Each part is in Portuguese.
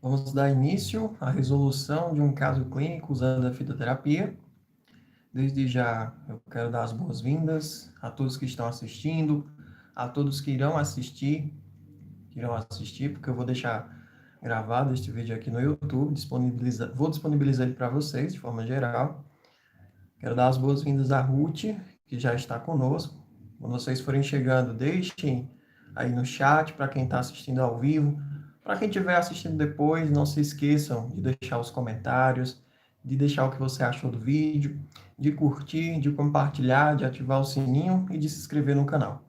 Vamos dar início à resolução de um caso clínico usando a fitoterapia. Desde já, eu quero dar as boas-vindas a todos que estão assistindo, a todos que irão assistir, porque eu vou deixar gravado este vídeo aqui no YouTube, vou disponibilizar ele para vocês de forma geral. Quero dar as boas-vindas à Ruth, que já está conosco. Quando vocês forem chegando, deixem aí no chat para quem está assistindo ao vivo. Para quem estiver assistindo depois, não se esqueçam de deixar os comentários, de deixar o que você achou do vídeo, de curtir, de compartilhar, de ativar o sininho e de se inscrever no canal.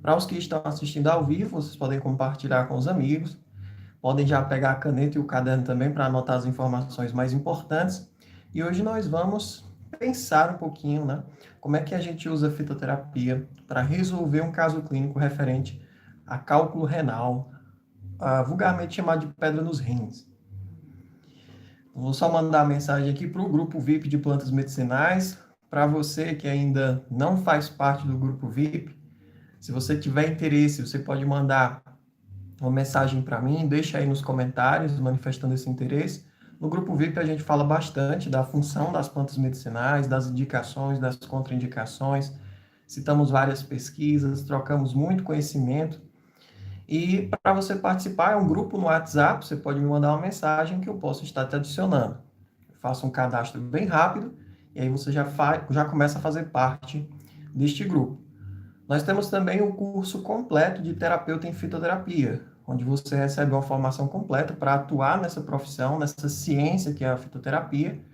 Para os que estão assistindo ao vivo, vocês podem compartilhar com os amigos, podem já pegar a caneta e o caderno também para anotar as informações mais importantes. E hoje nós vamos pensar um pouquinho, né? Como é que a gente usa a fitoterapia para resolver um caso clínico referente a cálculo renal, vulgarmente chamado de pedra nos rins. Vou só mandar a mensagem aqui para o grupo VIP de plantas medicinais. Para você que ainda não faz parte do grupo VIP, se você tiver interesse, você pode mandar uma mensagem para mim, deixa aí nos comentários manifestando esse interesse. No grupo VIP a gente fala bastante da função das plantas medicinais, das indicações, das contraindicações, citamos várias pesquisas, trocamos muito conhecimento. E para você participar, é um grupo no WhatsApp, você pode me mandar uma mensagem que eu posso estar te adicionando. Eu faço um cadastro bem rápido e aí você já começa a fazer parte deste grupo. Nós temos também o curso completo de terapeuta em fitoterapia, onde você recebe uma formação completa para atuar nessa profissão, nessa ciência que é a fitoterapia,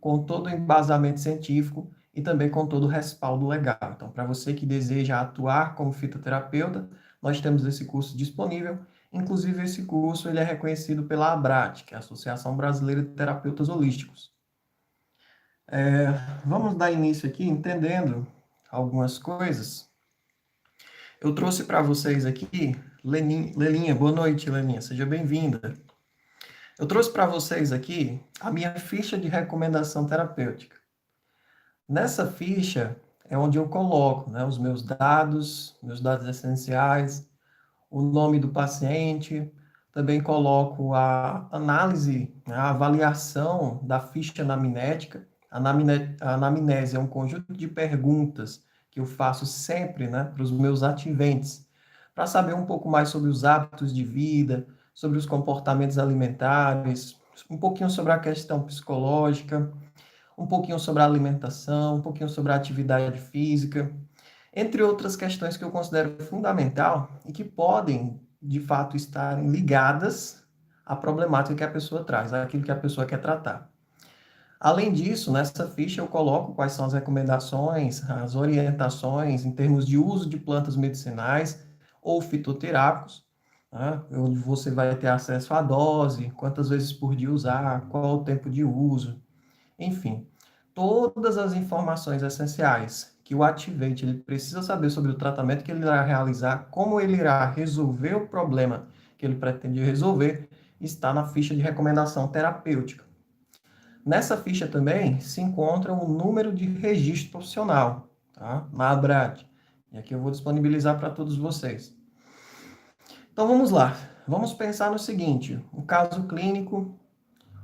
com todo o embasamento científico e também com todo o respaldo legal. Então, para você que deseja atuar como fitoterapeuta, nós temos esse curso disponível. Inclusive, esse curso ele é reconhecido pela ABRAT, que é a Associação Brasileira de Terapeutas Holísticos. Vamos dar início aqui entendendo algumas coisas. Eu trouxe para vocês aqui, Lelinha, boa noite, Lelinha, seja bem-vinda. Eu trouxe para vocês aqui a minha ficha de recomendação terapêutica. Nessa ficha é onde eu coloco, né, os meus dados essenciais, o nome do paciente, também coloco a análise, né, a avaliação da ficha anamnética. A anamnese é um conjunto de perguntas que eu faço sempre, né, para os meus ativentes, para saber um pouco mais sobre os hábitos de vida, sobre os comportamentos alimentares, um pouquinho sobre a questão psicológica, um pouquinho sobre a alimentação, um pouquinho sobre a atividade física, entre outras questões que eu considero fundamental e que podem, de fato, estarem ligadas à problemática que a pessoa traz, àquilo que a pessoa quer tratar. Além disso, nessa ficha eu coloco quais são as recomendações, as orientações em termos de uso de plantas medicinais ou fitoterápicos, né, onde você vai ter acesso à dose, quantas vezes por dia usar, qual o tempo de uso, enfim, todas as informações essenciais que o ativante ele precisa saber sobre o tratamento que ele irá realizar, como ele irá resolver o problema que ele pretende resolver, está na ficha de recomendação terapêutica. Nessa ficha também se encontra o número de registro profissional, tá? Na ABRAD. E aqui eu vou disponibilizar para todos vocês. Então vamos lá. Vamos pensar no seguinte: um caso clínico,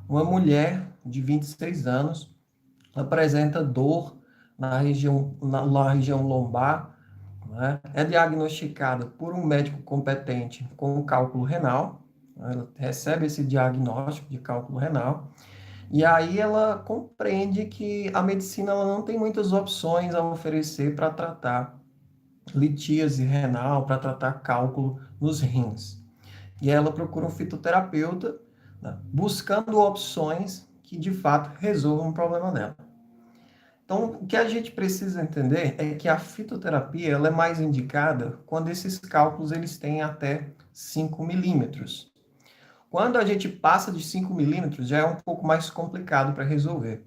uma mulher de 26 anos apresenta dor na região lombar, né? É diagnosticada por um médico competente com cálculo renal, né? Ela recebe esse diagnóstico de cálculo renal, e aí ela compreende que a medicina ela não tem muitas opções a oferecer para tratar litíase renal, para tratar cálculo nos rins. E ela procura um fitoterapeuta, né, buscando opções que de fato resolvam o problema dela. Então, o que a gente precisa entender é que a fitoterapia ela é mais indicada quando esses cálculos eles têm até 5 milímetros. Quando a gente passa de 5 milímetros, já é um pouco mais complicado para resolver.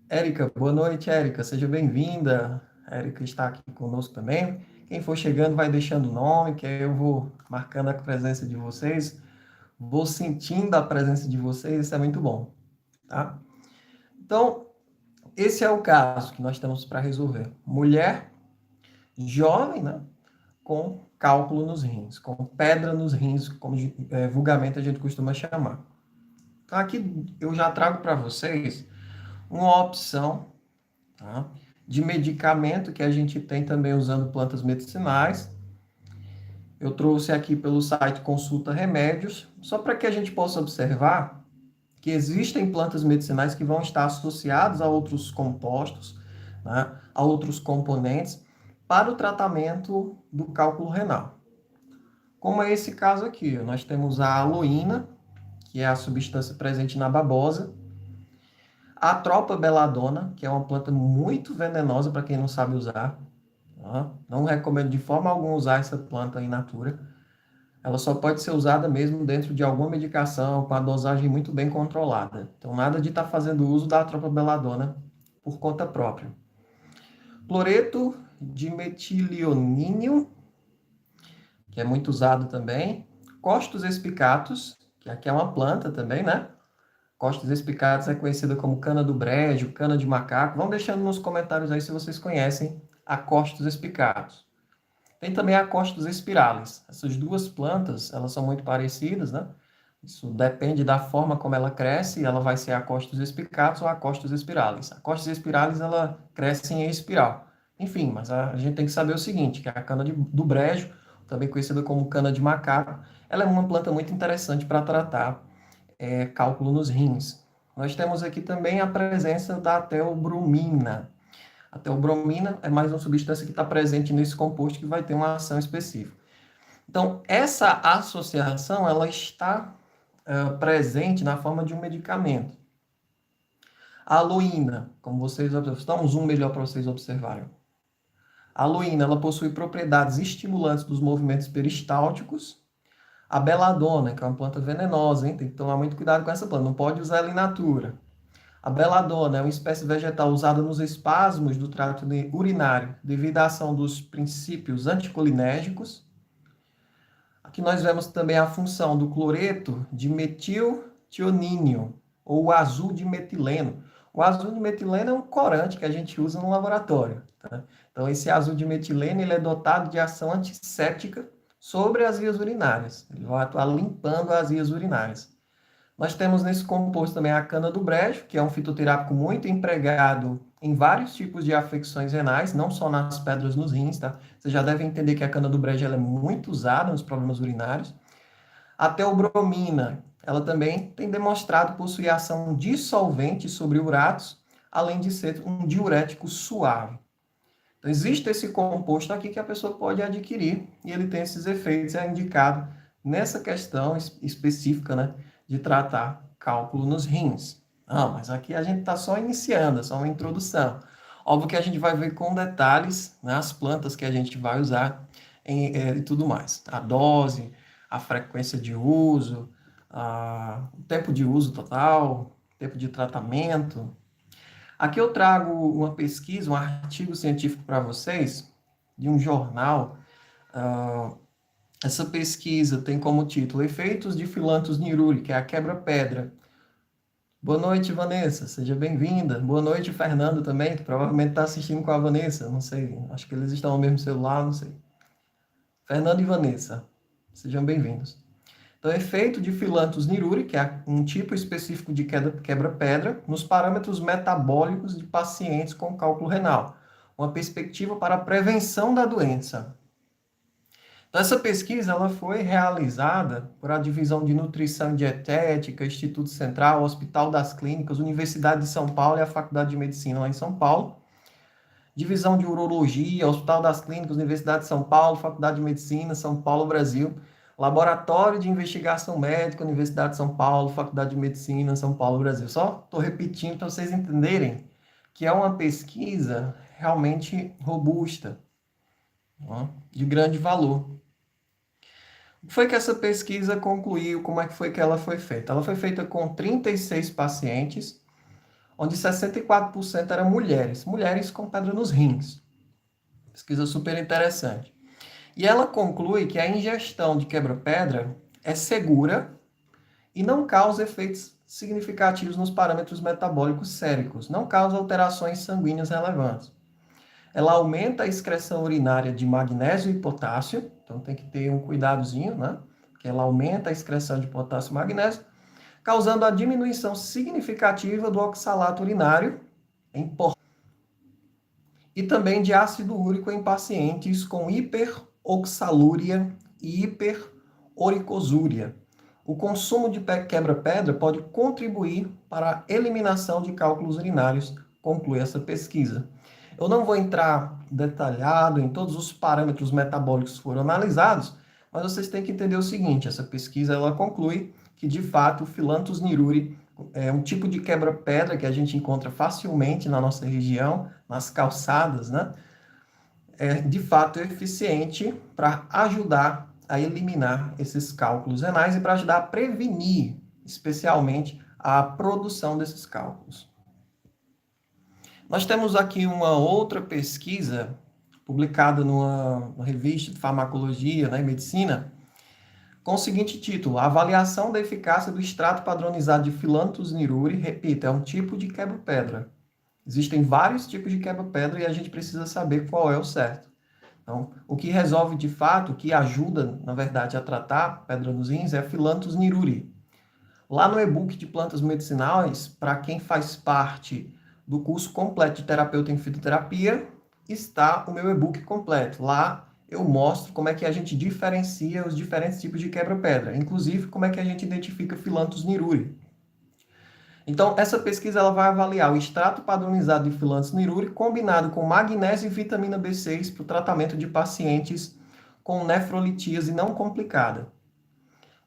Érica, boa noite, Érica, seja bem-vinda. A Érica está aqui conosco também. Quem for chegando vai deixando o nome, que aí eu vou marcando a presença de vocês, vou sentindo a presença de vocês, isso é muito bom, tá? Então, esse é o caso que nós temos para resolver. Mulher jovem, né, com cálculo nos rins, com pedra nos rins, como vulgarmente a gente costuma chamar. Então, aqui eu já trago para vocês uma opção, tá, de medicamento que a gente tem também usando plantas medicinais. Eu trouxe aqui pelo site Consulta Remédios, só para que a gente possa observar que existem plantas medicinais que vão estar associadas a outros compostos, né, a outros componentes, para o tratamento do cálculo renal. Como é esse caso aqui, nós temos a aloína, que é a substância presente na babosa, a tropa-beladona, que é uma planta muito venenosa para quem não sabe usar. Tá? Não recomendo de forma alguma usar essa planta in natura. Ela só pode ser usada mesmo dentro de alguma medicação, com a dosagem muito bem controlada. Então, nada de estar fazendo uso da tropa-beladona por conta própria. Cloreto de metilionínio, que é muito usado também. Costus expicatus, que aqui é uma planta também, né? Costus expicatus é conhecida como cana do brejo, cana de macaco. Vão deixando nos comentários aí se vocês conhecem a Costus expicatus. Tem também a Costus spiralis. Essas duas plantas, elas são muito parecidas, né? Isso depende da forma como ela cresce, ela vai ser a Costus expicatus ou a Costus spiralis. A Costus spiralis, ela cresce em espiral. Enfim, mas a gente tem que saber o seguinte, que a cana do brejo, também conhecida como cana de macaco, ela é uma planta muito interessante para tratar cálculo nos rins. Nós temos aqui também a presença da teobromina. A teobromina é mais uma substância que está presente nesse composto que vai ter uma ação específica. Então, essa associação ela está presente na forma de um medicamento. A aloína, como vocês observam, dá um zoom melhor para vocês observarem. A aloína ela possui propriedades estimulantes dos movimentos peristálticos. A beladona, que é uma planta venenosa, hein? Tem que tomar muito cuidado com essa planta, não pode usar ela in natura. A beladona é uma espécie vegetal usada nos espasmos do trato urinário devido à ação dos princípios anticolinérgicos. Aqui nós vemos também a função do cloreto de metiltionínio, ou o azul de metileno. O azul de metileno é um corante que a gente usa no laboratório. Tá? Então, esse azul de metileno ele é dotado de ação antisséptica sobre as vias urinárias. Ele vai atuar limpando as vias urinárias. Nós temos nesse composto também a cana do brejo, que é um fitoterápico muito empregado em vários tipos de afecções renais, não só nas pedras nos rins, tá? Vocês já devem entender que a cana do brejo ela é muito usada nos problemas urinários. A teobromina, ela também tem demonstrado possuir ação dissolvente sobre uratos, além de ser um diurético suave. Então, existe esse composto aqui que a pessoa pode adquirir e ele tem esses efeitos, é indicado nessa questão específica, né, de tratar cálculo nos rins. Ah, mas aqui a gente está só iniciando, é só uma introdução. Óbvio que a gente vai ver com detalhes, né, as plantas que a gente vai usar e tudo mais. A dose, a frequência de uso, o tempo de uso total, tempo de tratamento. Aqui eu trago uma pesquisa, um artigo científico para vocês, de um jornal. Essa pesquisa tem como título Efeitos de Philanthus niruri, que é a quebra-pedra. Boa noite, Vanessa, seja bem-vinda. Boa noite, Fernando também, que provavelmente está assistindo com a Vanessa, não sei, acho que eles estão no mesmo celular, não sei. Fernando e Vanessa, sejam bem-vindos. Então, efeito de Philanthus niruri, que é um tipo específico de quebra-pedra, nos parâmetros metabólicos de pacientes com cálculo renal. Uma perspectiva para a prevenção da doença. Então, essa pesquisa ela foi realizada por a Divisão de Nutrição e Dietética, Instituto Central, Hospital das Clínicas, Universidade de São Paulo e a Faculdade de Medicina lá em São Paulo. Divisão de Urologia, Hospital das Clínicas, Universidade de São Paulo, Faculdade de Medicina, São Paulo, Brasil. Laboratório de Investigação Médica, Universidade de São Paulo, Faculdade de Medicina, São Paulo, Brasil. Só estou repetindo para vocês entenderem que é uma pesquisa realmente robusta, de grande valor. O que foi que essa pesquisa concluiu? Como é que foi que ela foi feita? Ela foi feita com 36 pacientes, onde 64% eram mulheres, mulheres com pedra nos rins. Pesquisa super interessante. E ela conclui que a ingestão de quebra-pedra é segura e não causa efeitos significativos nos parâmetros metabólicos séricos, não causa alterações sanguíneas relevantes. ela aumenta a excreção urinária de magnésio e potássio, então tem que ter um cuidadozinho, né? Que ela aumenta a excreção de potássio e magnésio, causando a diminuição significativa do oxalato urinário, e também de ácido úrico em pacientes com hiperoxalúria e hiperuricosúria. O consumo de quebra-pedra pode contribuir para a eliminação de cálculos urinários, conclui essa pesquisa. Eu não vou entrar detalhado em todos os parâmetros metabólicos que foram analisados, mas vocês têm que entender o seguinte, essa pesquisa ela conclui que, de fato, o Phyllanthus niruri é um tipo de quebra-pedra que a gente encontra facilmente na nossa região, nas calçadas, né? É de fato eficiente para ajudar a eliminar esses cálculos renais e para ajudar a prevenir, especialmente, a produção desses cálculos. Nós temos aqui uma outra pesquisa publicada numa revista de farmacologia, né, medicina, com o seguinte título: a avaliação da eficácia do extrato padronizado de Phyllanthus niruri. Repito, é um tipo de quebra-pedra. Existem vários tipos de quebra-pedra e a gente precisa saber qual é o certo. Então, o que resolve de fato, o que ajuda, na verdade, a tratar pedra nos rins é Phyllanthus niruri. Lá no e-book de plantas medicinais, para quem faz parte do curso completo de terapeuta em fitoterapia, está o meu e-book completo. Lá eu mostro como é que a gente diferencia os diferentes tipos de quebra-pedra, inclusive como é que a gente identifica Phyllanthus niruri. Então, essa pesquisa ela vai avaliar o extrato padronizado de Phyllanthus niruri combinado com magnésio e vitamina B6 para o tratamento de pacientes com nefrolitíase não complicada.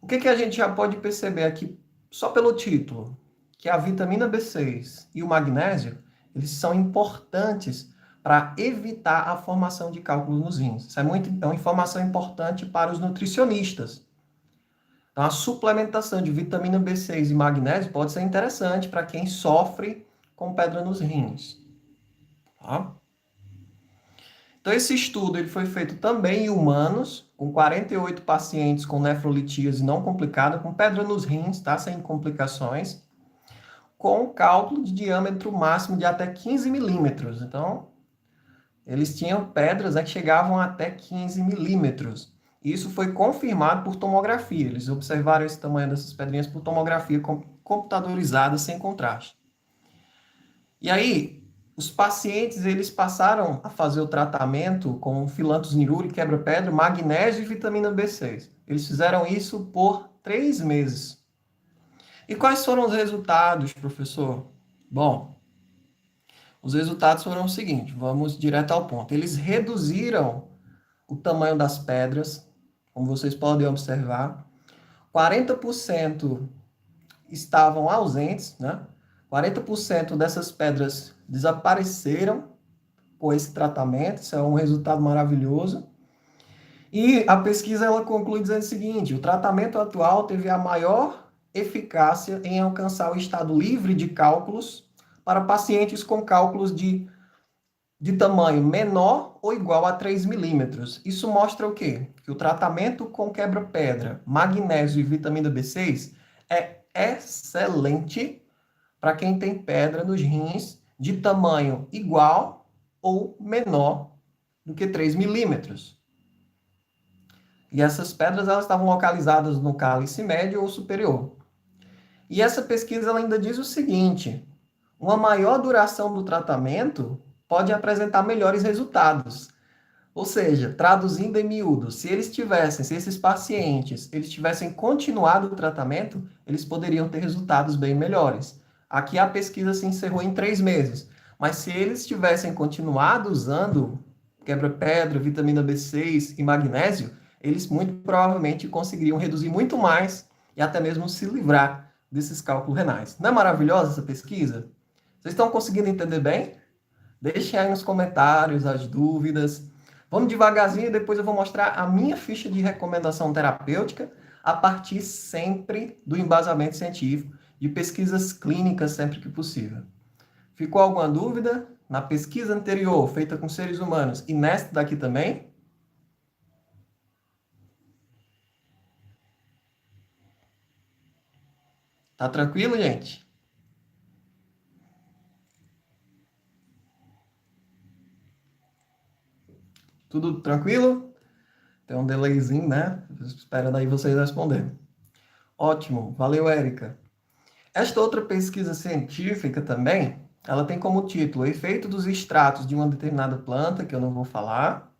O que a gente já pode perceber aqui, só pelo título, que a vitamina B6 e o magnésio, eles são importantes para evitar a formação de cálculos nos rins. Isso é uma informação importante para os nutricionistas. Então, a suplementação de vitamina B6 e magnésio pode ser interessante para quem sofre com pedra nos rins. Tá? Então, esse estudo ele foi feito também em humanos, com 48 pacientes com nefrolitíase não complicada, com pedra nos rins, tá? Sem complicações, com cálculo de diâmetro máximo de até 15 milímetros. Então, eles tinham pedras, né, que chegavam até 15 milímetros. Isso foi confirmado por tomografia. Eles observaram esse tamanho dessas pedrinhas por tomografia computadorizada sem contraste. E aí, os pacientes eles passaram a fazer o tratamento com Phyllanthus niruri, quebra-pedra, magnésio e vitamina B6. Eles fizeram isso por 3 meses. E quais foram os resultados, professor? Bom, os resultados foram o seguinte, vamos direto ao ponto. Eles reduziram o tamanho das pedras, como vocês podem observar. 40% estavam ausentes, né? 40% dessas pedras desapareceram com esse tratamento, isso é um resultado maravilhoso. E a pesquisa ela conclui dizendo o seguinte: o tratamento atual teve a maior eficácia em alcançar o estado livre de cálculos para pacientes com cálculos de tamanho menor ou igual a 3 milímetros. Isso mostra o quê? Que o tratamento com quebra-pedra, magnésio e vitamina B6 é excelente para quem tem pedra nos rins de tamanho igual ou menor do que 3 milímetros. E essas pedras elas estavam localizadas no cálice médio ou superior. E essa pesquisa ela ainda diz o seguinte: uma maior duração do tratamento pode apresentar melhores resultados. Ou seja, traduzindo em miúdo, se esses pacientes, eles tivessem continuado o tratamento, eles poderiam ter resultados bem melhores. Aqui a pesquisa se encerrou em 3 meses, mas se eles tivessem continuado usando quebra-pedra, vitamina B6 e magnésio, eles muito provavelmente conseguiriam reduzir muito mais e até mesmo se livrar desses cálculos renais. Não é maravilhosa essa pesquisa? Vocês estão conseguindo entender bem? Deixem aí nos comentários as dúvidas. Vamos devagarzinho e depois eu vou mostrar a minha ficha de recomendação terapêutica a partir sempre do embasamento científico, de pesquisas clínicas sempre que possível. Ficou alguma dúvida? Na pesquisa anterior, feita com seres humanos, e nesta daqui também? Tá tranquilo, gente? Tudo tranquilo? Tem um delayzinho, né? Esperando aí vocês responderem. Ótimo, valeu, Érica. Esta outra pesquisa científica também, ela tem como título o efeito dos extratos de uma determinada planta, que eu não vou falar.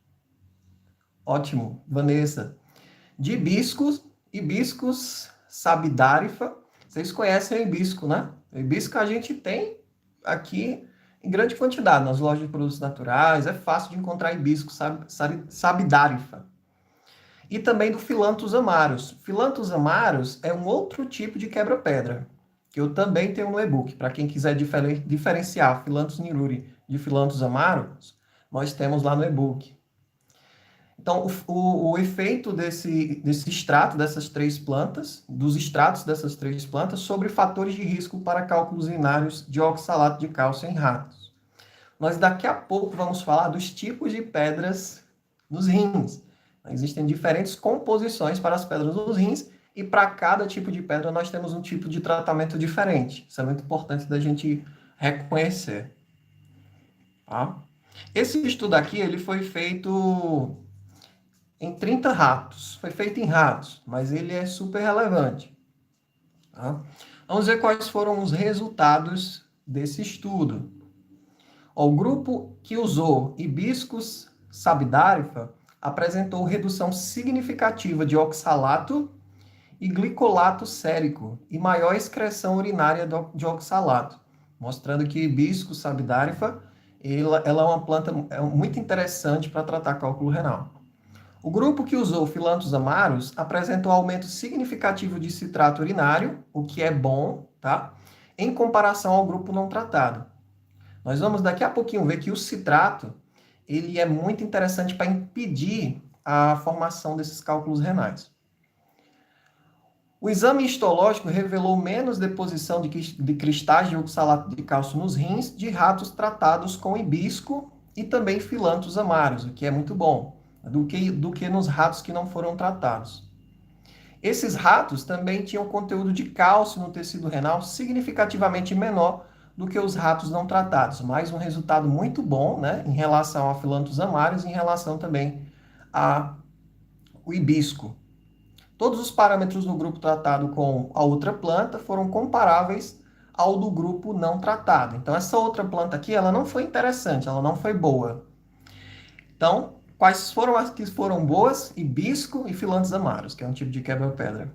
Ótimo, Vanessa. De hibiscus sabidarifa. Vocês conhecem o hibisco, né? O hibisco a gente tem aqui em grande quantidade nas lojas de produtos naturais. É fácil de encontrar hibisco sabidarifa. E também do Philanthus amarus. Philanthus amarus é um outro tipo de quebra-pedra, que eu também tenho no e-book. Para quem quiser diferenciar Philanthus niruri de Philanthus amarus, nós temos lá no e-book. Então, o efeito desse extrato dessas três plantas, dos extratos dessas três plantas, sobre fatores de risco para cálculos urinários de oxalato de cálcio em ratos. Nós daqui a pouco vamos falar dos tipos de pedras nos rins. Existem diferentes composições para as pedras nos rins e para cada tipo de pedra nós temos um tipo de tratamento diferente. Isso é muito importante da gente reconhecer. Tá? Esse estudo aqui ele foi feito em 30 ratos. Foi feito em ratos, mas ele é super relevante. Tá? Vamos ver quais foram os resultados desse estudo. O grupo que usou hibiscus sabidarifa apresentou redução significativa de oxalato e glicolato sérico e maior excreção urinária de oxalato, mostrando que hibiscus sabidarifa ela é uma planta muito interessante para tratar cálculo renal. O grupo que usou Philanthus amarus apresentou aumento significativo de citrato urinário, o que é bom, tá? Em comparação ao grupo não tratado. Nós vamos daqui a pouquinho ver que o citrato, ele é muito interessante para impedir a formação desses cálculos renais. O exame histológico revelou menos deposição de cristais de oxalato de cálcio nos rins de ratos tratados com hibisco e também Philanthus amarus, o que é muito bom, do que nos ratos que não foram tratados. Esses ratos também tinham conteúdo de cálcio no tecido renal significativamente menor do que os ratos não tratados. Mais um resultado muito bom, né, em relação a Philanthus amarus e em relação também ao hibisco. Todos os parâmetros no grupo tratado com a outra planta foram comparáveis ao do grupo não tratado. Então, essa outra planta aqui, ela não foi interessante, ela não foi boa. Então, quais foram as que foram boas? Hibisco e Philanthus amarus, que é um tipo de quebra-pedra.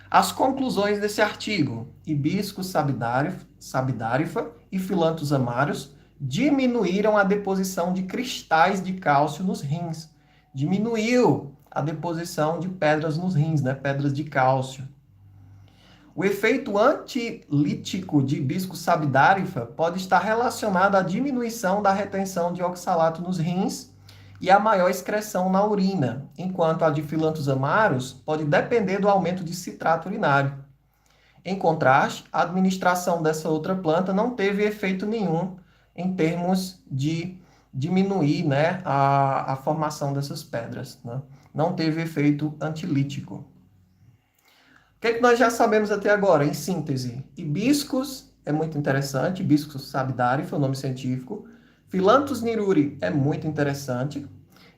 As conclusões desse artigo: hibisco sabidarifa e Philanthus amarus diminuíram a deposição de cristais de cálcio nos rins. Diminuiu a deposição de pedras nos rins, né? Pedras de cálcio. O efeito antilítico de hibisco sabidarifa pode estar relacionado à diminuição da retenção de oxalato nos rins e a maior excreção na urina, enquanto a de Philanthus amarus pode depender do aumento de citrato urinário. Em contraste, a administração dessa outra planta não teve efeito nenhum em termos de diminuir, né, a formação dessas pedras. Né? Não teve efeito antilítico. O que é que nós já sabemos até agora? Em síntese, hibiscus é muito interessante, hibiscus sabidarifa, o nome científico. Philanthus niruri é muito interessante.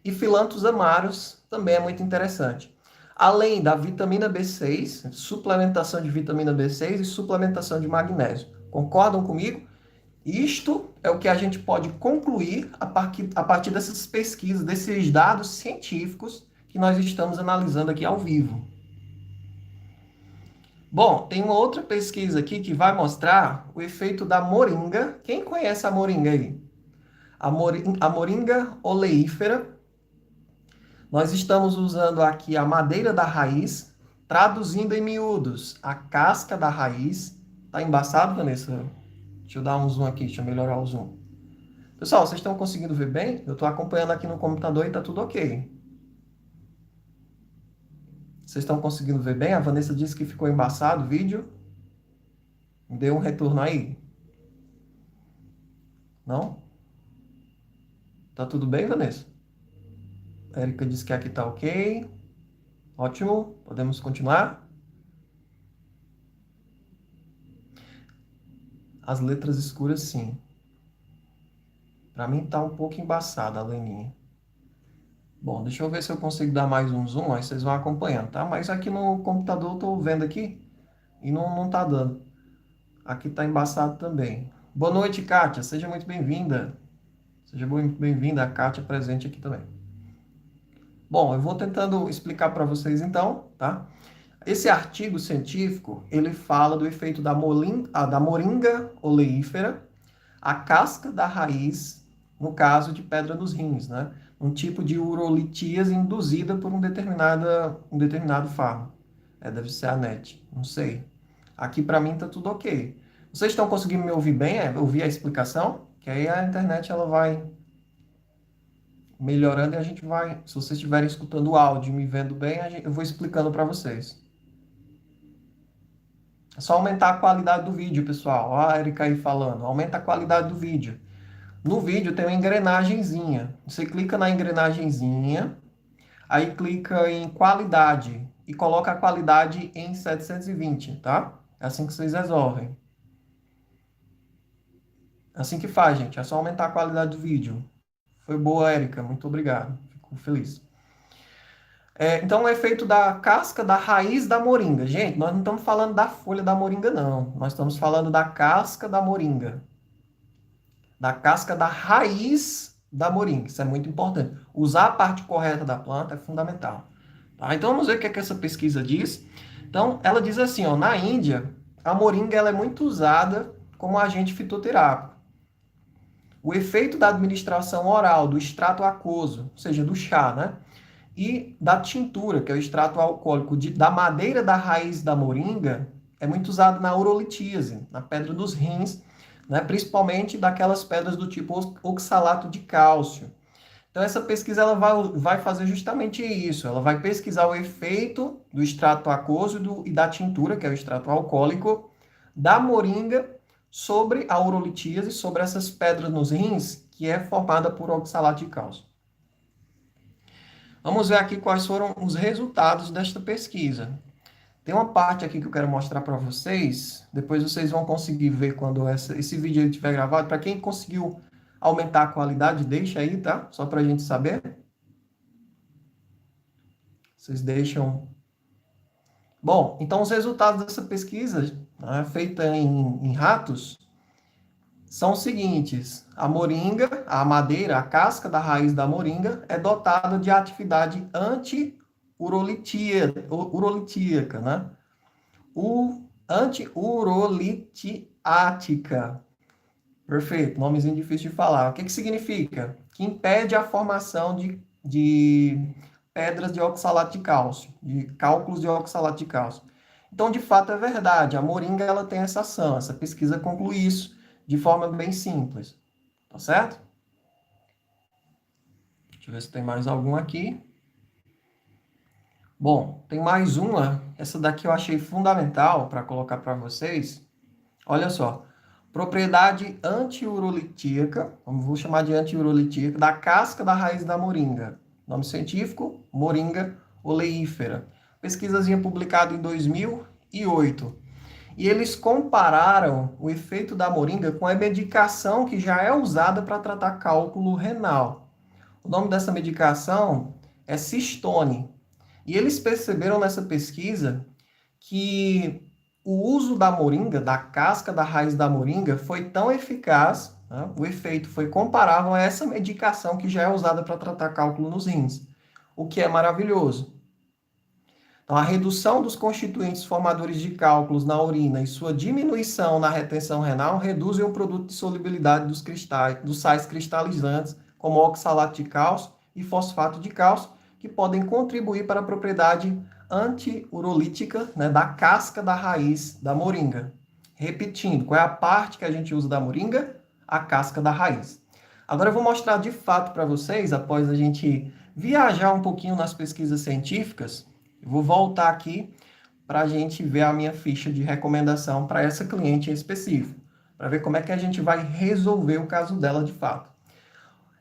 E Philanthus amarus também é muito interessante. Além da vitamina B6, suplementação de vitamina B6 e suplementação de magnésio. Concordam comigo? Isto é o que a gente pode concluir a partir dessas pesquisas, desses dados científicos que nós estamos analisando aqui ao vivo. Bom, tem uma outra pesquisa aqui que vai mostrar o efeito da moringa. Quem conhece a moringa aí? A moringa oleífera. Nós estamos usando aqui a madeira da raiz, traduzindo em miúdos, a casca da raiz. Tá embaçado, Vanessa? Deixa eu dar um zoom aqui, deixa eu melhorar o zoom. Pessoal, vocês estão conseguindo ver bem? Eu estou acompanhando aqui no computador e tá tudo ok. Vocês estão conseguindo ver bem? A Vanessa disse que ficou embaçado o vídeo. Me dê um retorno aí. Não? Tá tudo bem, Vanessa? A Erika disse que aqui tá ok. Ótimo. Podemos continuar? As letras escuras, sim. Para mim tá um pouco embaçada a Leninha. Bom, deixa eu ver se eu consigo dar mais um zoom, aí vocês vão acompanhando, tá? Mas aqui no computador eu tô vendo aqui e não tá dando. Aqui tá embaçado também. Boa noite, Kátia. Seja muito bem-vinda. Seja muito bem-vinda, a Kátia presente aqui também. Bom, eu vou tentando explicar para vocês então, tá? Esse artigo científico, ele fala do efeito da moringa oleífera, a casca da raiz, no caso de pedra nos rins, né? Um tipo de urolitíase induzida por um determinado fármaco. Deve ser a NET, não sei. Aqui para mim tá tudo ok. Vocês estão conseguindo me ouvir bem? Ouvir a explicação? Que aí a internet ela vai melhorando e a gente vai, se vocês estiverem escutando o áudio e me vendo bem, eu vou explicando para vocês. É só aumentar a qualidade do vídeo, pessoal. Ó, a Erika aí falando. Aumenta a qualidade do vídeo. No vídeo tem uma engrenagenzinha. Você clica na engrenagenzinha, aí clica em qualidade e coloca a qualidade em 720, tá? É assim que vocês resolvem. É assim que faz, gente. É só aumentar a qualidade do vídeo. Foi boa, Erika. Muito obrigado. Fico feliz. Então, o efeito da casca da raiz da moringa. Gente, nós não estamos falando da folha da moringa, não. Nós estamos falando da casca da moringa. Da casca da raiz da moringa. Isso é muito importante. Usar a parte correta da planta é fundamental. Tá? Então, vamos ver o que, é que essa pesquisa diz. Então, ela diz assim, ó, na Índia, a moringa ela é muito usada como agente fitoterápico. O efeito da administração oral do extrato aquoso, ou seja, do chá, né? E da tintura, que é o extrato alcoólico da madeira da raiz da moringa, é muito usado na urolitíase, na pedra dos rins, né? Principalmente daquelas pedras do tipo oxalato de cálcio. Então, essa pesquisa ela vai fazer justamente isso. Ela vai pesquisar o efeito do extrato aquoso e da tintura, que é o extrato alcoólico, da moringa sobre a urolitíase, sobre essas pedras nos rins, que é formada por oxalato de cálcio. Vamos ver aqui quais foram os resultados desta pesquisa. Tem uma parte aqui que eu quero mostrar para vocês, depois vocês vão conseguir ver quando esse vídeo estiver gravado. Para quem conseguiu aumentar a qualidade, deixa aí, tá? Só para a gente saber. Vocês deixam. Bom, então os resultados dessa pesquisa, né, feita em ratos, são os seguintes: a moringa, a madeira, a casca da raiz da moringa é dotada de atividade anti-urolitíaca, né? Anti-urolitiática. Perfeito, nomezinho difícil de falar. O que que significa? Que impede a formação de pedras de oxalato de cálcio, de cálculos de oxalato de cálcio. Então, de fato, é verdade. A moringa ela tem essa ação. Essa pesquisa conclui isso de forma bem simples. Tá certo? Deixa eu ver se tem mais algum aqui. Bom, tem mais uma. Essa daqui eu achei fundamental para colocar para vocês. Olha só. Propriedade antiurolitíaca, vou chamar de antiurolitíaca, da casca da raiz da moringa. Nome científico, moringa oleífera. Pesquisazinha publicada em 2008. E eles compararam o efeito da moringa com a medicação que já é usada para tratar cálculo renal. O nome dessa medicação é Cistone. E eles perceberam nessa pesquisa que o uso da moringa, da casca da raiz da moringa, foi tão eficaz, né? O efeito foi comparável a essa medicação que já é usada para tratar cálculo nos rins, o que é maravilhoso. Então, a redução dos constituintes formadores de cálculos na urina e sua diminuição na retenção renal reduzem o produto de solubilidade dos cristais, dos sais cristalizantes, como oxalato de cálcio e fosfato de cálcio, que podem contribuir para a propriedade antiurolítica, né, da casca da raiz da moringa. Repetindo, qual é a parte que a gente usa da moringa? A casca da raiz. Agora eu vou mostrar de fato para vocês, após a gente viajar um pouquinho nas pesquisas científicas, eu vou voltar aqui para a gente ver a minha ficha de recomendação para essa cliente em específico, para ver como é que a gente vai resolver o caso dela de fato.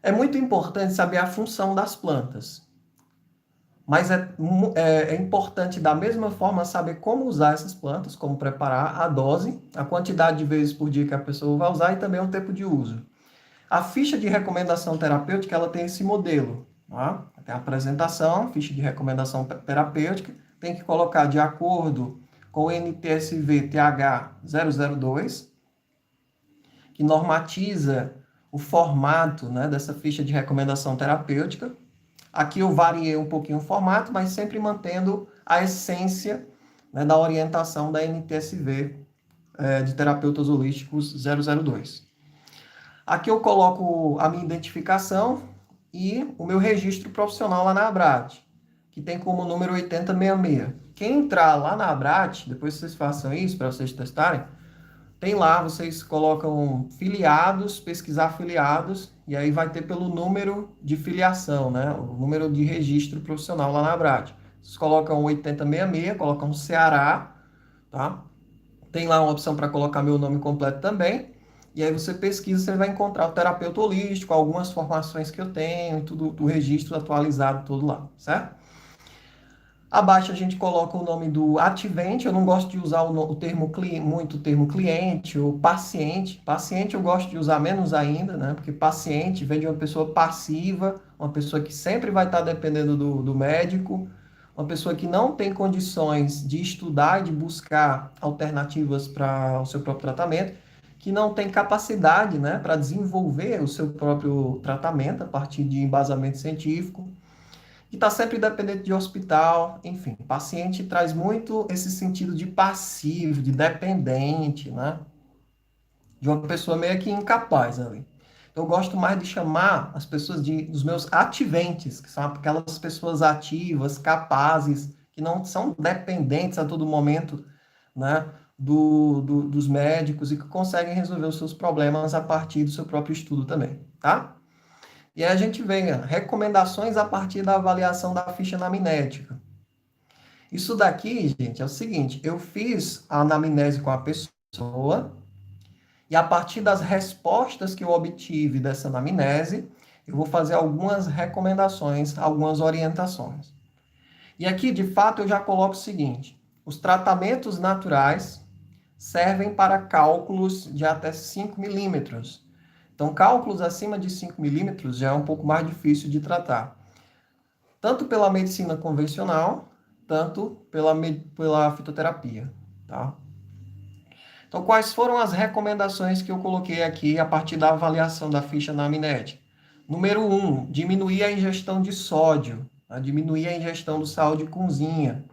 É muito importante saber a função das plantas, mas é importante da mesma forma saber como usar essas plantas, como preparar, a dose, a quantidade de vezes por dia que a pessoa vai usar e também o tempo de uso. A ficha de recomendação terapêutica ela tem esse modelo. Tá? Tem a apresentação, ficha de recomendação terapêutica, tem que colocar de acordo com o NTSV TH002, que normatiza o formato, né, dessa ficha de recomendação terapêutica. Aqui eu variei um pouquinho o formato, mas sempre mantendo a essência, né, da orientação da NTSV, de terapeutas holísticos 002. Aqui eu coloco a minha identificação e o meu registro profissional lá na Abrat, que tem como número 8066. Quem entrar lá na Abrat, depois vocês façam isso para vocês testarem, tem lá, vocês colocam filiados, pesquisar filiados, e aí vai ter pelo número de filiação, né? O número de registro profissional lá na Abrat. Vocês colocam 8066, colocam Ceará, tá? Tem lá uma opção para colocar meu nome completo também. E aí você pesquisa, você vai encontrar o terapeuta holístico, algumas formações que eu tenho, tudo, o registro atualizado todo lá, certo? Abaixo a gente coloca o nome do ativente. Eu não gosto de usar o termo muito o termo cliente ou paciente. Paciente eu gosto de usar menos ainda, né? Porque paciente vem de uma pessoa passiva, uma pessoa que sempre vai estar dependendo do médico, uma pessoa que não tem condições de estudar e de buscar alternativas para o seu próprio tratamento, que não tem capacidade, né, para desenvolver o seu próprio tratamento a partir de embasamento científico, que está sempre dependente de hospital, enfim. O paciente traz muito esse sentido de passivo, de dependente, né? De uma pessoa meio que incapaz ali. Então, eu gosto mais de chamar as pessoas dos meus ativentes, que são aquelas pessoas ativas, capazes, que não são dependentes a todo momento, né, dos médicos e que conseguem resolver os seus problemas a partir do seu próprio estudo também, tá? E aí a gente vê recomendações a partir da avaliação da ficha anamnética. Isso daqui, gente, é o seguinte: eu fiz a anamnese com a pessoa e a partir das respostas que eu obtive dessa anamnese, eu vou fazer algumas recomendações, algumas orientações. E aqui, de fato, eu já coloco o seguinte: os tratamentos naturais servem para cálculos de até 5 milímetros. Então, cálculos acima de 5 milímetros já é um pouco mais difícil de tratar, tanto pela medicina convencional, tanto pela fitoterapia, tá? Então, quais foram as recomendações que eu coloquei aqui a partir da avaliação da ficha anamnética? Número 1, diminuir a ingestão de sódio, tá? Diminuir a ingestão do sal de cozinha.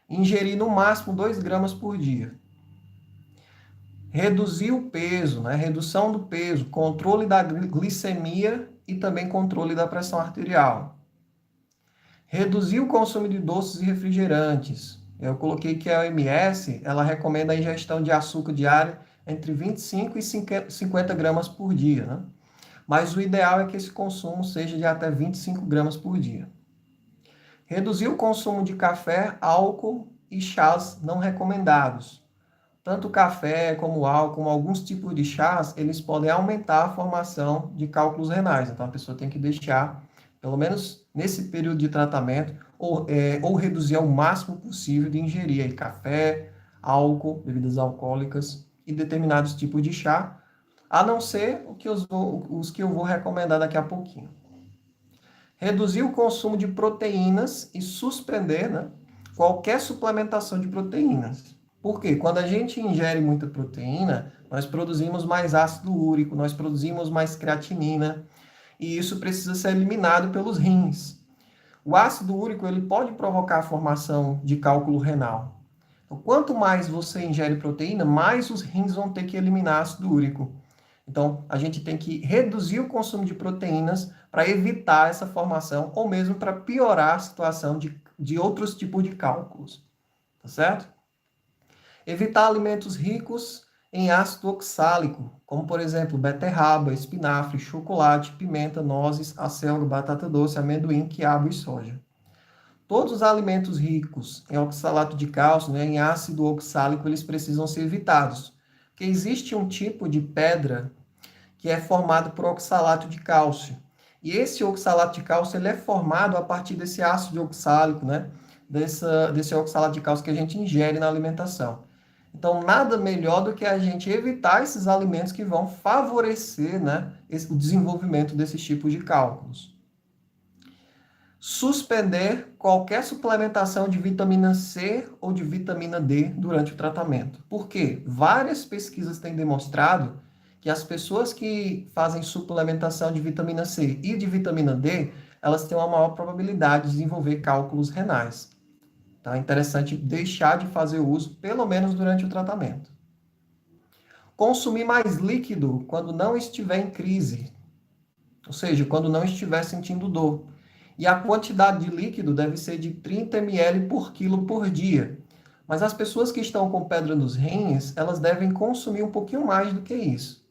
Ingerir no máximo 2 gramas por dia. Reduzir o peso, né? Redução do peso, controle da glicemia e também controle da pressão arterial. Reduzir o consumo de doces e refrigerantes. Eu coloquei que a OMS, ela recomenda a ingestão de açúcar diária entre 25 e 50 gramas por dia, né? Mas o ideal é que esse consumo seja de até 25 gramas por dia. Reduzir o consumo de café, álcool e chás não recomendados. Tanto o café como o álcool, como alguns tipos de chás, eles podem aumentar a formação de cálculos renais. Então, a pessoa tem que deixar, pelo menos nesse período de tratamento, ou reduzir ao máximo possível de ingerir aí, café, álcool, bebidas alcoólicas e determinados tipos de chá, a não ser os que eu vou recomendar daqui a pouquinho. Reduzir o consumo de proteínas e suspender, né, qualquer suplementação de proteínas. Por quê? Quando a gente ingere muita proteína, nós produzimos mais ácido úrico, nós produzimos mais creatinina, e isso precisa ser eliminado pelos rins. O ácido úrico ele pode provocar a formação de cálculo renal. Então, quanto mais você ingere proteína, mais os rins vão ter que eliminar ácido úrico. Então, a gente tem que reduzir o consumo de proteínas para evitar essa formação, ou mesmo para piorar a situação de outros tipos de cálculos. Tá certo? Evitar alimentos ricos em ácido oxálico, como, por exemplo, beterraba, espinafre, chocolate, pimenta, nozes, acelga, batata doce, amendoim, quiabo e soja. Todos os alimentos ricos em oxalato de cálcio, né, em ácido oxálico, eles precisam ser evitados. Porque existe um tipo de pedra que é formado por oxalato de cálcio. E esse oxalato de cálcio ele é formado a partir desse ácido oxálico, né? Desse oxalato de cálcio que a gente ingere na alimentação. Então, nada melhor do que a gente evitar esses alimentos que vão favorecer, né, o desenvolvimento desses tipos de cálculos. suspender qualquer suplementação de vitamina C ou de vitamina D durante o tratamento. Por quê? Várias pesquisas têm demonstrado que as pessoas que fazem suplementação de vitamina C e de vitamina D, elas têm uma maior probabilidade de desenvolver cálculos renais. Então é interessante deixar de fazer uso, pelo menos durante o tratamento. Consumir mais líquido quando não estiver em crise, ou seja, quando não estiver sentindo dor. E a quantidade de líquido deve ser de 30 ml por quilo por dia. Mas as pessoas que estão com pedra nos rins, elas devem consumir um pouquinho mais do que isso.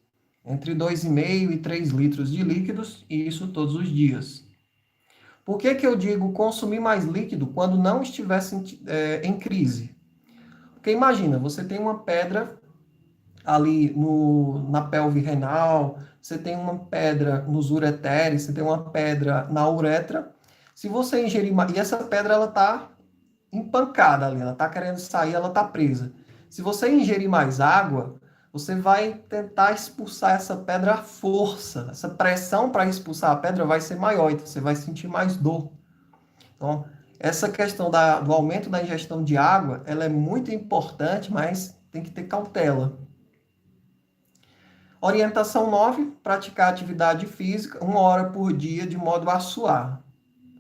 Entre 2,5 e 3 litros de líquidos, e isso todos os dias. Por que que eu digo consumir mais líquido quando não estiver em crise? Porque imagina, você tem uma pedra ali na pelve renal, você tem uma pedra nos ureteres, você tem uma pedra na uretra. Se você ingerir mais, e essa pedra ela tá empancada ali, ela tá querendo sair, ela tá presa. Se você ingerir mais água, você vai tentar expulsar essa pedra à força. Essa pressão para expulsar a pedra vai ser maior, então você vai sentir mais dor. Então, essa questão do aumento da ingestão de água, ela é muito importante, mas tem que ter cautela. Orientação 9, praticar atividade física 1 hora por dia de modo a suar.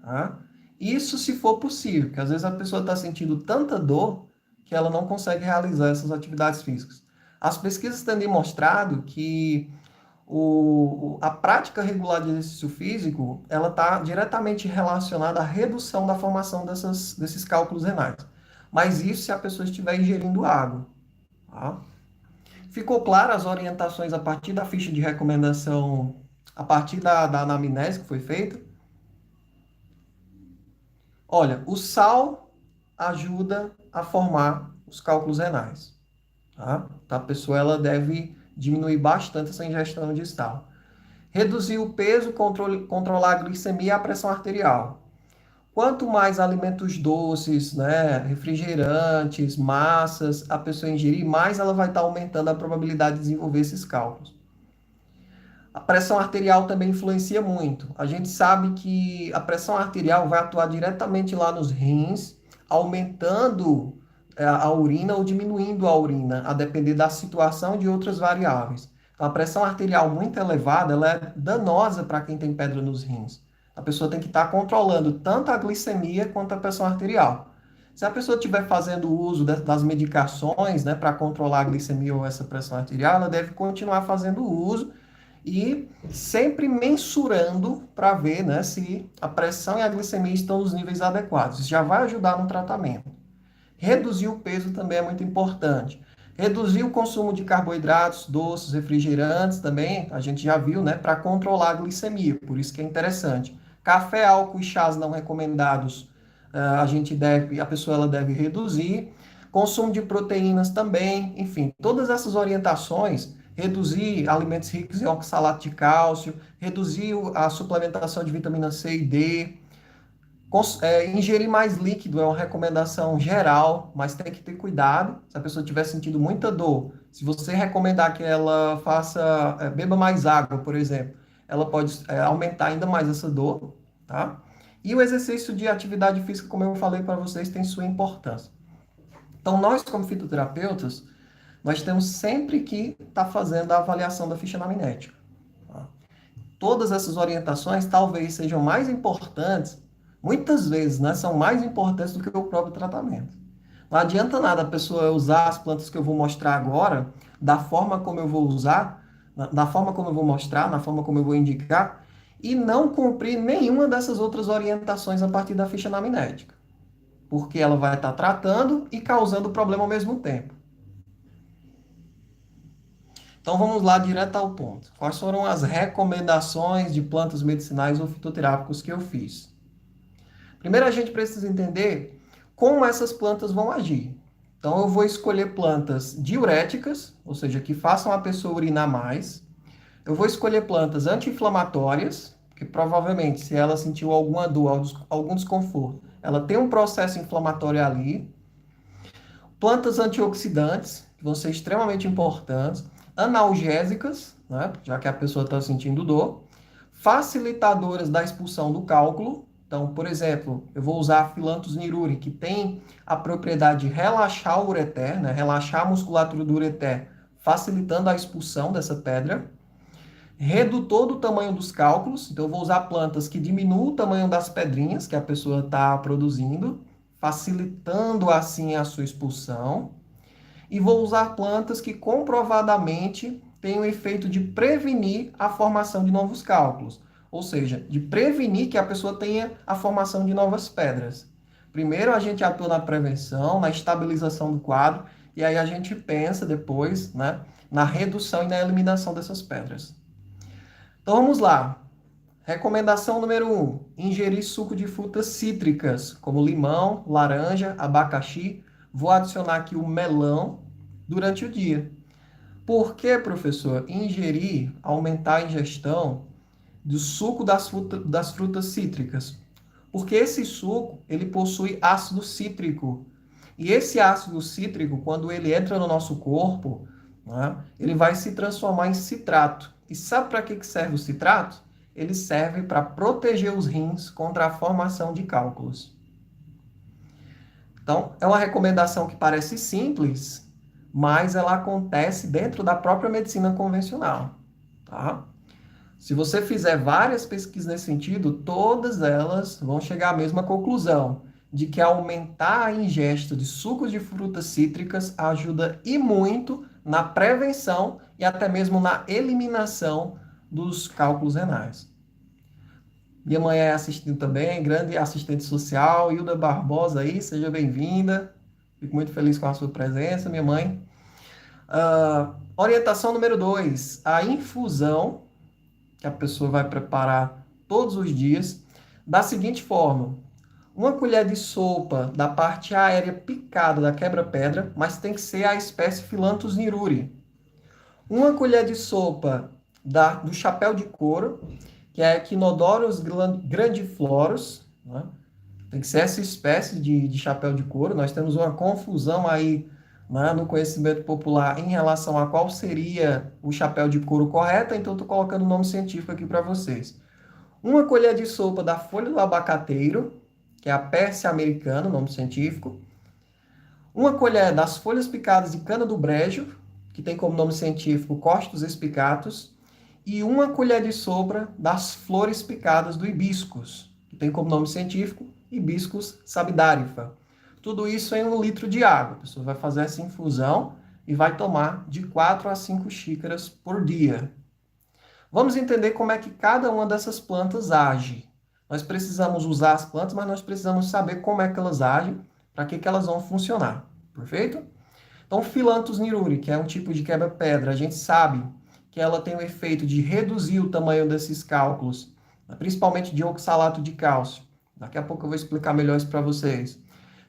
Tá? Isso se for possível, porque às vezes a pessoa está sentindo tanta dor que ela não consegue realizar essas atividades físicas. As pesquisas têm demonstrado que a prática regular de exercício físico ela está diretamente relacionada à redução da formação desses cálculos renais. Mas isso se a pessoa estiver ingerindo água. Tá? Ficou claro as orientações a partir da ficha de recomendação, a partir da anamnese que foi feita? Olha, o sal ajuda a formar os cálculos renais. Tá? Então, a pessoa ela deve diminuir bastante essa ingestão de sal. Reduzir o peso, controlar a glicemia e a pressão arterial. Quanto mais alimentos doces, né, refrigerantes, massas, a pessoa ingerir, mais ela vai estar aumentando a probabilidade de desenvolver esses cálculos. A pressão arterial também influencia muito. A gente sabe que a pressão arterial vai atuar diretamente lá nos rins, aumentando a urina ou diminuindo a urina, a depender da situação e de outras variáveis. Então, a pressão arterial muito elevada, ela é danosa para quem tem pedra nos rins. A pessoa tem que estar controlando tanto a glicemia quanto a pressão arterial. Se a pessoa estiver fazendo uso das medicações, né, para controlar a glicemia ou essa pressão arterial, ela deve continuar fazendo uso e sempre mensurando para ver, né, se a pressão e a glicemia estão nos níveis adequados. Isso já vai ajudar no tratamento. Reduzir o peso também é muito importante. Reduzir o consumo de carboidratos, doces, refrigerantes também, a gente já viu, né, para controlar a glicemia, por isso que é interessante. Café, álcool e chás não recomendados, a pessoa ela deve reduzir. Consumo de proteínas também, enfim, todas essas orientações, reduzir alimentos ricos em oxalato de cálcio, reduzir a suplementação de vitamina C e D, ingerir mais líquido é uma recomendação geral, mas tem que ter cuidado. Se a pessoa estiver sentindo muita dor, se você recomendar que ela beba mais água, por exemplo, ela pode aumentar ainda mais essa dor, tá? E o exercício de atividade física, como eu falei para vocês, tem sua importância. Então, nós, como fitoterapeutas, nós temos sempre que estar fazendo a avaliação da ficha anamnética. Tá? Todas essas orientações talvez sejam mais importantes, muitas vezes, né, são mais importantes do que o próprio tratamento. Não adianta nada a pessoa usar as plantas que eu vou mostrar agora, da forma como eu vou usar, da forma como eu vou mostrar, na forma como eu vou indicar, e não cumprir nenhuma dessas outras orientações a partir da ficha anamnética. Porque ela vai estar tratando e causando problema ao mesmo tempo. Então vamos lá direto ao ponto. Quais foram as recomendações de plantas medicinais ou fitoterápicos que eu fiz? Primeiro a gente precisa entender como essas plantas vão agir. Então eu vou escolher plantas diuréticas, ou seja, que façam a pessoa urinar mais. Eu vou escolher plantas anti-inflamatórias, que provavelmente se ela sentiu alguma dor, algum desconforto, ela tem um processo inflamatório ali. Plantas antioxidantes, que vão ser extremamente importantes. Analgésicas, né, já que a pessoa está sentindo dor. Facilitadoras da expulsão do cálculo, Então, por exemplo, eu vou usar a Phyllanthus niruri, que tem a propriedade de relaxar o ureter, né? Relaxar a musculatura do ureter, facilitando a expulsão dessa pedra. Redutor do tamanho dos cálculos, então eu vou usar plantas que diminuam o tamanho das pedrinhas que a pessoa está produzindo, facilitando assim a sua expulsão. E vou usar plantas que comprovadamente têm o efeito de prevenir a formação de novos cálculos, ou seja, de prevenir que a pessoa tenha a formação de novas pedras. Primeiro a gente atua na prevenção, na estabilização do quadro, e aí a gente pensa depois, né, na redução e na eliminação dessas pedras. Então vamos lá. Recomendação número 1: ingerir suco de frutas cítricas, como limão, laranja, abacaxi. Vou adicionar aqui o melão durante o dia. Por que, professor? Ingerir, aumentar a ingestão do suco das frutas cítricas. Porque esse suco, ele possui ácido cítrico. E esse ácido cítrico, quando ele entra no nosso corpo, né, ele vai se transformar em citrato. E sabe para que serve o citrato? Ele serve para proteger os rins contra a formação de cálculos. Então, é uma recomendação que parece simples, mas ela acontece dentro da própria medicina convencional, tá? Se você fizer várias pesquisas nesse sentido, todas elas vão chegar à mesma conclusão, de que aumentar a ingesta de sucos de frutas cítricas ajuda e muito na prevenção e até mesmo na eliminação dos cálculos renais. Minha mãe é assistindo também, grande assistente social, Hilda Barbosa aí, seja bem-vinda. Fico muito feliz com a sua presença, minha mãe. Orientação número 2, a infusão, que a pessoa vai preparar todos os dias, da seguinte forma: uma colher de sopa da parte aérea picada da quebra-pedra, mas tem que ser a espécie Phyllanthus niruri. Uma colher de sopa do chapéu de couro, que é Echinodorus grandiflorus, né? Tem que ser essa espécie de chapéu de couro. Nós temos uma confusão aí, né, no conhecimento popular em relação a qual seria o chapéu de couro correto, então estou colocando o nome científico aqui para vocês. Uma colher de sopa da folha do abacateiro, que é a Pérsia americana, nome científico. Uma colher das folhas picadas de cana do brejo, que tem como nome científico Costus expicatus. E uma colher de sopa das flores picadas do hibiscus, que tem como nome científico Hibiscus sabidarifa. Tudo isso em 1 litro de água. A pessoa vai fazer essa infusão e vai tomar de 4 a 5 xícaras por dia. Vamos entender como é que cada uma dessas plantas age. Nós precisamos usar as plantas, mas nós precisamos saber como é que elas agem, para que elas vão funcionar. Perfeito? Então, Phyllanthus niruri, que é um tipo de quebra-pedra, a gente sabe que ela tem o efeito de reduzir o tamanho desses cálculos, principalmente de oxalato de cálcio. Daqui a pouco eu vou explicar melhor isso para vocês.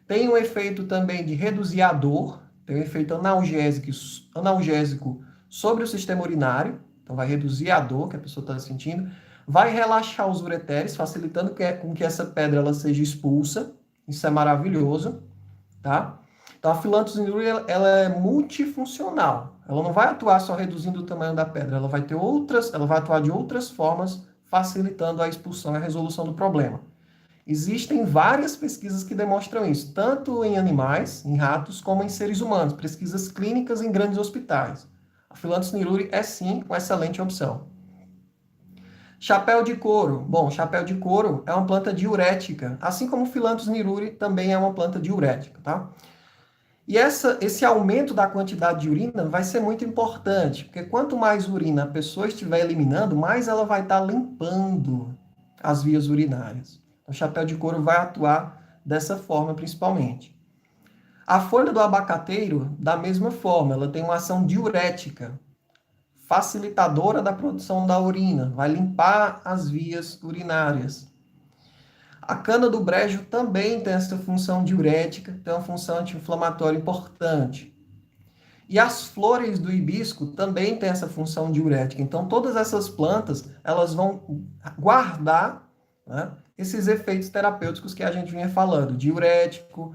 Tem um efeito também de reduzir a dor, tem um efeito analgésico sobre o sistema urinário, então vai reduzir a dor que a pessoa está sentindo, vai relaxar os ureteres, facilitando com que essa pedra ela seja expulsa. Isso é maravilhoso, tá? Então, a Phyllanthus niruri ela é multifuncional. Ela não vai atuar só reduzindo o tamanho da pedra, ela vai atuar de outras formas, facilitando a expulsão e a resolução do problema. Existem várias pesquisas que demonstram isso, tanto em animais, em ratos, como em seres humanos, pesquisas clínicas em grandes hospitais. A Phyllanthus niruri é sim uma excelente opção. Chapéu de couro. Bom, chapéu de couro é uma planta diurética, assim como o Phyllanthus niruri também é uma planta diurética, tá? E esse aumento da quantidade de urina vai ser muito importante, porque quanto mais urina a pessoa estiver eliminando, mais ela vai estar limpando as vias urinárias. O chapéu de couro vai atuar dessa forma, principalmente. A folha do abacateiro, da mesma forma, ela tem uma ação diurética, facilitadora da produção da urina, vai limpar as vias urinárias. A cana do brejo também tem essa função diurética, tem uma função anti-inflamatória importante. E as flores do hibisco também têm essa função diurética. Então, todas essas plantas, elas vão guardar, né, esses efeitos terapêuticos que a gente vinha falando, diurético,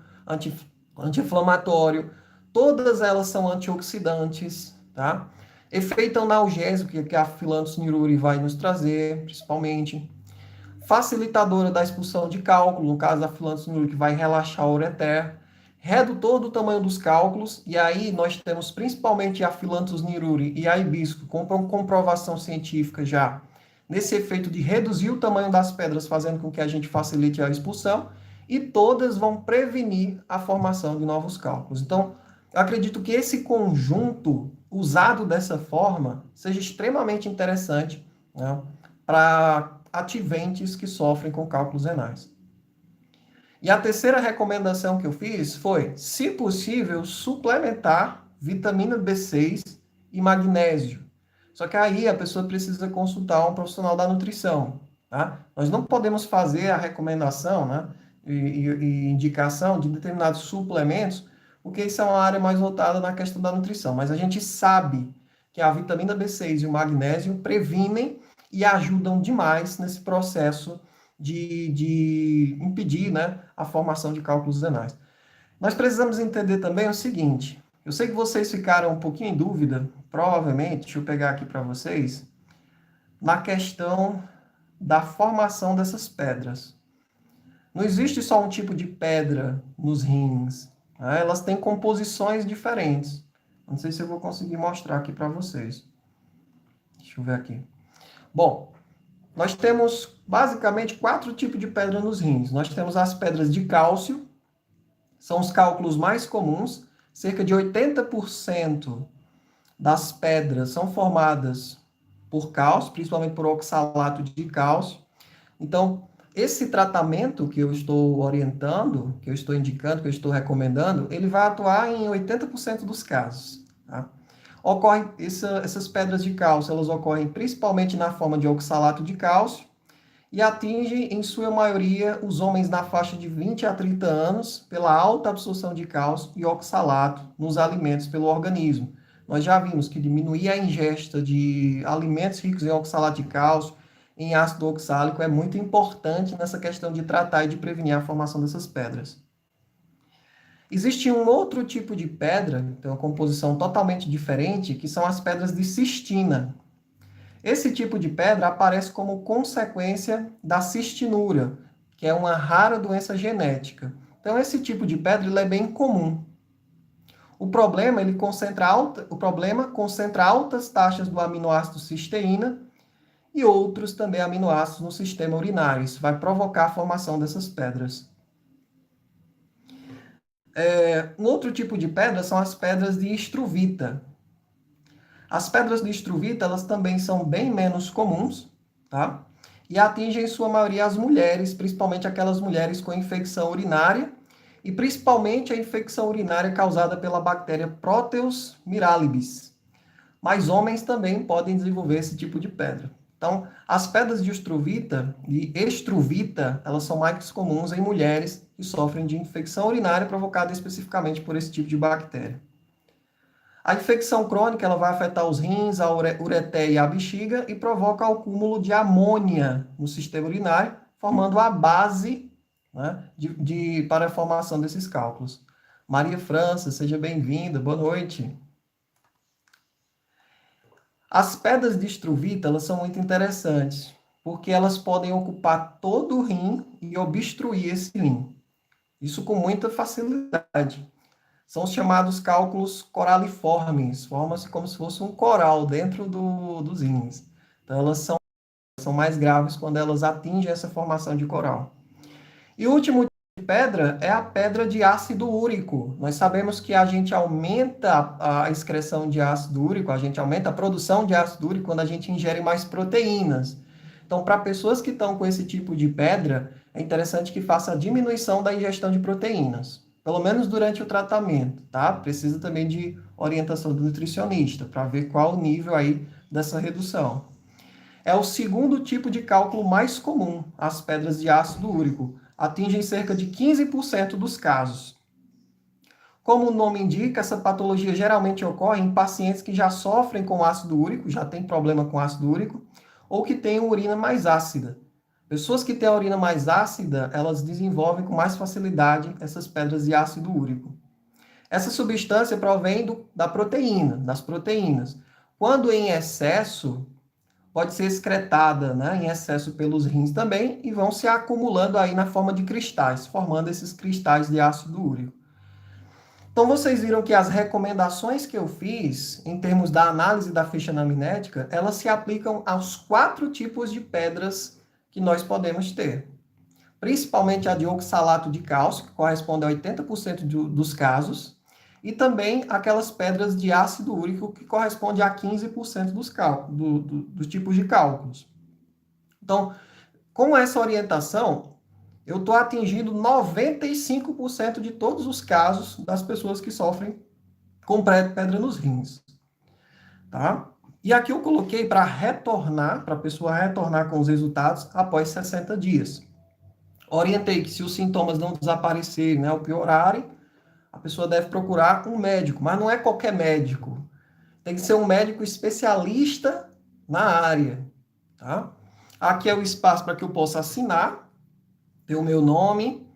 anti-inflamatório, todas elas são antioxidantes, tá? Efeito analgésico que a Phyllanthus niruri vai nos trazer, principalmente. facilitadora da expulsão de cálculo, no caso da filantes que vai relaxar o ureter, redutor do tamanho dos cálculos, e aí nós temos principalmente a Phyllanthus niruri e a hibisco, com comprovação científica já, nesse efeito de reduzir o tamanho das pedras, fazendo com que a gente facilite a expulsão, e todas vão prevenir a formação de novos cálculos. Então, eu acredito que esse conjunto, usado dessa forma, seja extremamente interessante, né, para ativentes que sofrem com cálculos renais. E a terceira recomendação que eu fiz foi, se possível, suplementar vitamina B6 e magnésio. Só que aí a pessoa precisa consultar um profissional da nutrição. Tá? Nós não podemos fazer a recomendação, né, e indicação de determinados suplementos, porque isso é uma área mais voltada na questão da nutrição. Mas a gente sabe que a vitamina B6 e o magnésio previnem e ajudam demais nesse processo de impedir, né, a formação de cálculos renais. Nós precisamos entender também o seguinte, eu sei que vocês ficaram um pouquinho em dúvida, provavelmente, deixa eu pegar aqui para vocês, na questão da formação dessas pedras. Não existe só um tipo de pedra nos rins, né? Elas têm composições diferentes. Não sei se eu vou conseguir mostrar aqui para vocês. Deixa eu ver aqui. Bom, nós temos basicamente 4 tipos de pedra nos rins. Nós temos as pedras de cálcio, são os cálculos mais comuns. Cerca de 80% das pedras são formadas por cálcio, principalmente por oxalato de cálcio. Então, esse tratamento que eu estou orientando, que eu estou indicando, que eu estou recomendando, ele vai atuar em 80% dos casos. Tá? Essas pedras de cálcio, elas ocorrem principalmente na forma de oxalato de cálcio e atingem, em sua maioria, os homens na faixa de 20 a 30 anos pela alta absorção de cálcio e oxalato nos alimentos pelo organismo. Nós já vimos que diminuir a ingesta de alimentos ricos em oxalato de cálcio, em ácido oxálico, é muito importante nessa questão de tratar e de prevenir a formação dessas pedras. Existe um outro tipo de pedra, tem uma composição totalmente diferente, que são as pedras de cistina. Esse tipo de pedra aparece como consequência da cistinura, que é uma rara doença genética. Então, esse tipo de pedra ele é bem comum. O problema concentra altas taxas do aminoácido cisteína e outros também aminoácidos no sistema urinário. Isso vai provocar a formação dessas pedras. Um outro tipo de pedra são as pedras de estruvita. As pedras de estruvita, elas também são bem menos comuns, tá? E atingem, em sua maioria, as mulheres, principalmente aquelas mulheres com infecção urinária, e principalmente a infecção urinária causada pela bactéria Proteus mirabilis. Mas homens também podem desenvolver esse tipo de pedra. Então, as pedras de estruvita, elas são mais comuns em mulheres que sofrem de infecção urinária provocada especificamente por esse tipo de bactéria. A infecção crônica ela vai afetar os rins, a ureter e a bexiga e provoca o acúmulo de amônia no sistema urinário, formando a base, né, para a formação desses cálculos. Maria França, seja bem-vinda, boa noite. As pedras de estruvita elas são muito interessantes, porque elas podem ocupar todo o rim e obstruir esse rim. Isso com muita facilidade. São os chamados cálculos coraliformes, forma-se como se fosse um coral dentro dos rins. Então, elas são mais graves quando elas atingem essa formação de coral. E o último tipo de pedra é a pedra de ácido úrico. Nós sabemos que a gente aumenta a excreção de ácido úrico, a gente aumenta a produção de ácido úrico quando a gente ingere mais proteínas. Então, para pessoas que estão com esse tipo de pedra, é interessante que faça a diminuição da ingestão de proteínas. Pelo menos durante o tratamento, tá? Precisa também de orientação do nutricionista para ver qual o nível aí dessa redução. É o segundo tipo de cálculo mais comum, as pedras de ácido úrico. Atingem cerca de 15% dos casos. Como o nome indica, essa patologia geralmente ocorre em pacientes que já sofrem com ácido úrico, já têm problema com ácido úrico, ou que têm urina mais ácida. Pessoas que têm a urina mais ácida, elas desenvolvem com mais facilidade essas pedras de ácido úrico. Essa substância provém das proteínas. Quando em excesso, pode ser excretada, né, em excesso pelos rins também e vão se acumulando aí na forma de cristais, formando esses cristais de ácido úrico. Então, vocês viram que as recomendações que eu fiz, em termos da análise da ficha anamnética, elas se aplicam aos 4 tipos de pedras que nós podemos ter. Principalmente a de oxalato de cálcio, que corresponde a 80% dos casos, e também aquelas pedras de ácido úrico, que corresponde a 15% dos tipos de cálculos. Então, com essa orientação, eu estou atingindo 95% de todos os casos das pessoas que sofrem com pedra nos rins. Tá? E aqui eu coloquei para retornar, para a pessoa retornar com os resultados após 60 dias. Orientei que se os sintomas não desaparecerem, né, ou piorarem, a pessoa deve procurar um médico, mas não é qualquer médico. Tem que ser um médico especialista na área. Tá? Aqui é o espaço para que eu possa assinar, ter o meu nome,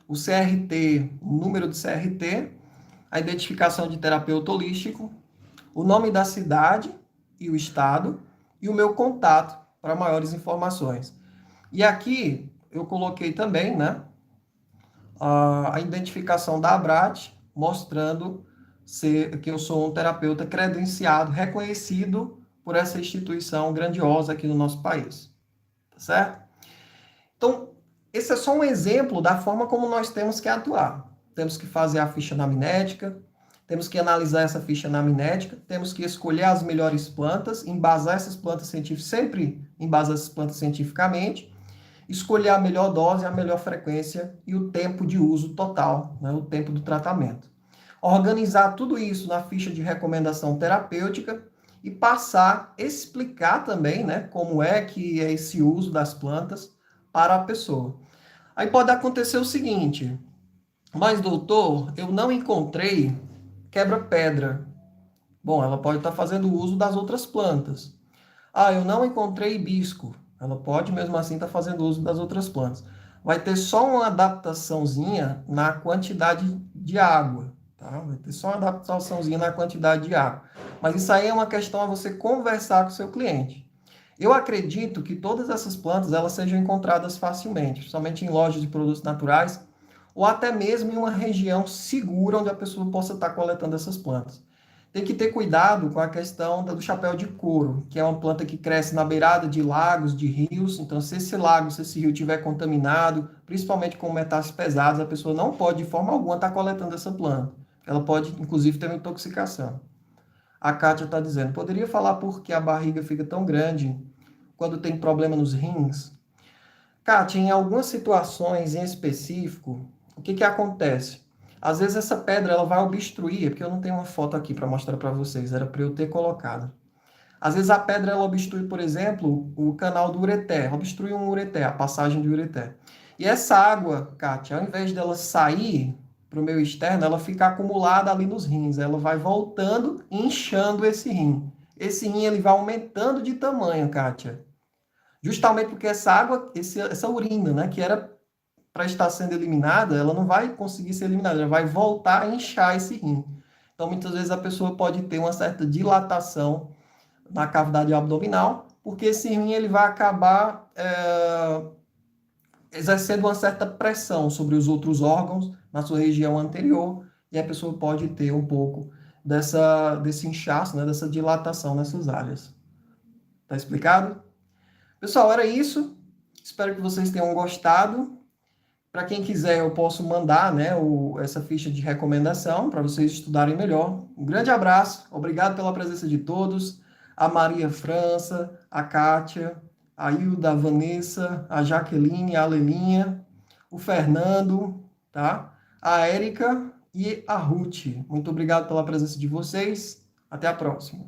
o CRT, o número de CRT, a identificação de terapeuta holístico, o nome da cidade e o estado, e o meu contato para maiores informações. E aqui eu coloquei também, né, a identificação da ABRAT, mostrando que eu sou um terapeuta credenciado, reconhecido por essa instituição grandiosa aqui no nosso país. Tá certo? Então, esse é só um exemplo da forma como nós temos que atuar. Temos que fazer a ficha anamnética, temos que analisar essa ficha anamnética, temos que escolher as melhores plantas, embasar essas plantas científicas, sempre embasar essas plantas cientificamente, escolher a melhor dose, a melhor frequência e o tempo de uso total, né, o tempo do tratamento. Organizar tudo isso na ficha de recomendação terapêutica e passar, explicar também, né, como é que é esse uso das plantas para a pessoa. Aí pode acontecer o seguinte: mas doutor, eu não encontrei quebra-pedra. Bom, ela pode estar fazendo uso das outras plantas. Ah, eu não encontrei hibisco. Ela pode mesmo assim estar fazendo uso das outras plantas. Vai ter só uma adaptaçãozinha na quantidade de água, tá? Vai ter só uma adaptaçãozinha na quantidade de água. Mas isso aí é uma questão a você conversar com o seu cliente. Eu acredito que todas essas plantas elas sejam encontradas facilmente, somente em lojas de produtos naturais ou até mesmo em uma região segura onde a pessoa possa estar coletando essas plantas. Tem que ter cuidado com a questão do chapéu de couro, que é uma planta que cresce na beirada de lagos, de rios. Então, se esse lago, se esse rio estiver contaminado, principalmente com metais pesados, a pessoa não pode, de forma alguma, estar coletando essa planta. Ela pode, inclusive, ter uma intoxicação. A Kátia está dizendo, poderia falar por que a barriga fica tão grande quando tem problema nos rins? Kátia, em algumas situações em específico, o que acontece? Às vezes essa pedra ela vai obstruir, porque eu não tenho uma foto aqui para mostrar para vocês, era para eu ter colocado. Às vezes a pedra ela obstrui, por exemplo, o canal do ureter, obstrui um ureter, a passagem do ureter. E essa água, Kátia, ao invés dela sair para o meio externo, ela fica acumulada ali nos rins, ela vai voltando e inchando esse rim. Esse rim ele vai aumentando de tamanho, Kátia. Justamente porque essa água, essa urina, né, que era para estar sendo eliminada, ela não vai conseguir ser eliminada, ela vai voltar a inchar esse rim. Então, muitas vezes a pessoa pode ter uma certa dilatação na cavidade abdominal, porque esse rim ele vai acabar exercendo uma certa pressão sobre os outros órgãos na sua região anterior, e a pessoa pode ter um pouco desse inchaço, né, dessa dilatação nessas áreas. Tá explicado? Pessoal, era isso. Espero que vocês tenham gostado. Para quem quiser, eu posso mandar, né, essa ficha de recomendação para vocês estudarem melhor. Um grande abraço, obrigado pela presença de todos. A Maria França, a Kátia, a Hilda, a Vanessa, a Jaqueline, a Lelinha, o Fernando, tá? A Érica e a Ruth. Muito obrigado pela presença de vocês. Até a próxima.